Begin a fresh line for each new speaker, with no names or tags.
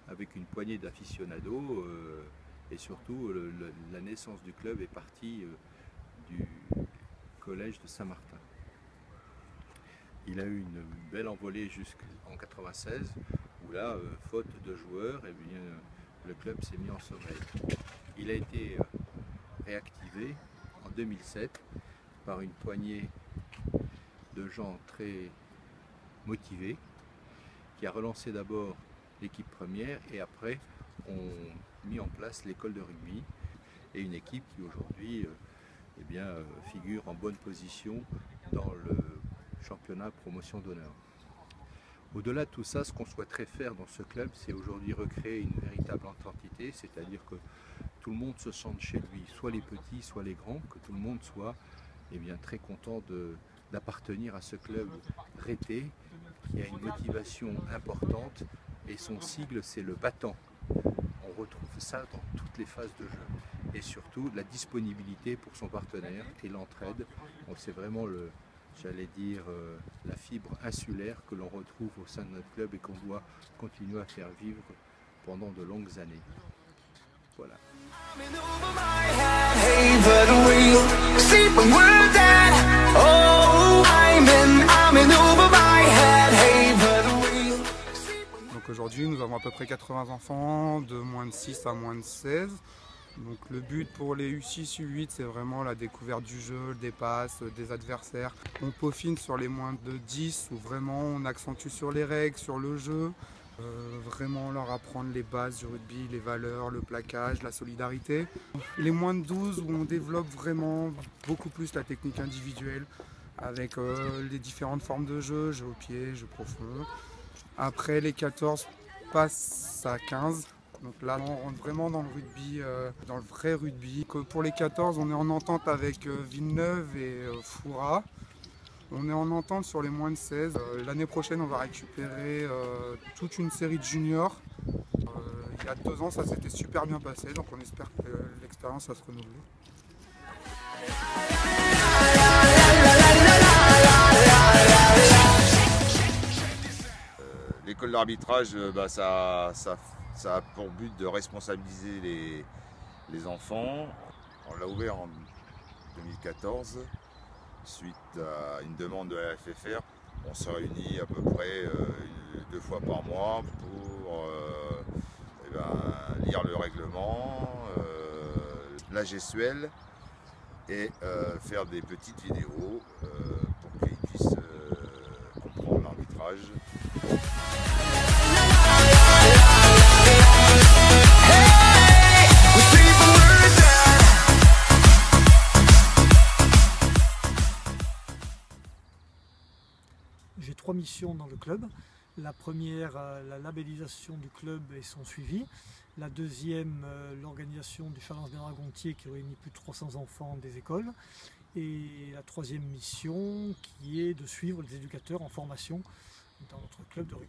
avec une poignée d'aficionados et surtout la naissance du club est partie du collège de Saint-Martin. Il a eu une belle envolée jusqu'en 96 où là, faute de joueurs, eh bien, le club s'est mis en sommeil. Il a été réactivé en 2007 par une poignée de gens très motivés qui a relancé d'abord l'équipe première et après ont mis en place l'école de rugby et une équipe qui aujourd'hui figure en bonne position dans le championnat promotion d'honneur. Au-delà de tout ça, ce qu'on souhaiterait faire dans ce club, c'est aujourd'hui recréer une véritable entité, c'est-à-dire que tout le monde se sente chez lui, soit les petits, soit les grands, que tout le monde soit très content d'appartenir à ce club rété, qui a une motivation importante et son sigle c'est le battant. On retrouve ça dans toutes les phases de jeu et surtout la disponibilité pour son partenaire et l'entraide. C'est vraiment la fibre insulaire que l'on retrouve au sein de notre club et qu'on doit continuer à faire vivre pendant de longues années. Voilà.
Donc aujourd'hui nous avons à peu près 80 enfants de moins de 6 à moins de 16. Donc le but pour les U6, U8 c'est vraiment la découverte du jeu, des passes, des adversaires. On peaufine sur les moins de 10 où vraiment on accentue sur les règles, sur le jeu. Vraiment leur apprendre les bases du rugby, les valeurs, le plaquage, la solidarité. Les moins de 12 où on développe vraiment beaucoup plus la technique individuelle avec les différentes formes de jeu au pied, jeu profond. Après les 14 passent à 15. Donc là on rentre vraiment dans le rugby, dans le vrai rugby. Pour les 14 on est en entente avec Villeneuve et Foura. On est en entente sur les moins de 16. L'année prochaine, on va récupérer toute une série de juniors. Il y a 2 ans, ça s'était super bien passé, donc on espère que l'expérience va se renouveler.
L'école d'arbitrage, ça a pour but de responsabiliser les enfants. On l'a ouvert en 2014. Suite à une demande de la FFR, on se réunit à peu près 2 fois par mois pour lire le règlement, la gestuelle et faire des petites vidéos pour qu'ils puissent comprendre l'arbitrage.
J'ai 3 missions dans le club. La première, la labellisation du club et son suivi. La deuxième, l'organisation du Challenge des Dragontiers qui réunit plus de 300 enfants des écoles. Et la troisième mission qui est de suivre les éducateurs en formation dans notre club de rugby.